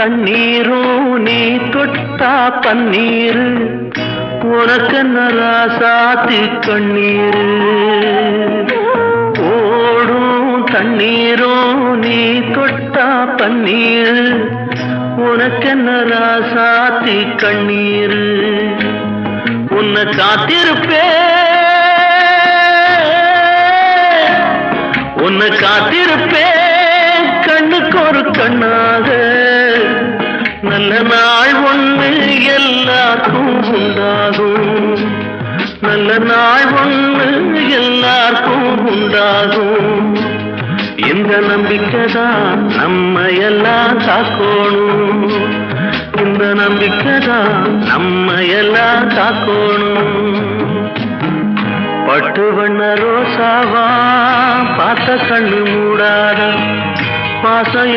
தண்ணீரும் நீ தொட்டா பன்னீரு உனக்கென்ன ராசாத்தி கண்ணீரு ஓடும் தண்ணீரும் நீ தொட்டா பன்னீரு உனக்கென்ன ராசாத்தி கண்ணீரு உன்னை காத்திருப்பேன் கண்ணுக்கு ஒரு கண்ணாக நல்ல நாள் ஒன்று எல்லாருக்கும் உண்டாகும் நல்ல நாள் ஒன்று எல்லாருக்கும் உண்டாகும் இந்த நம்பிக்கைதான் நம்ம எல்லாம் காக்கணும் இந்த நம்பிக்கைதான் நம்ம எல்லாம் காக்கணும் பட்டு வண்ண ரோசாவா பார்த்த கண்ணு மூடாத பாசம்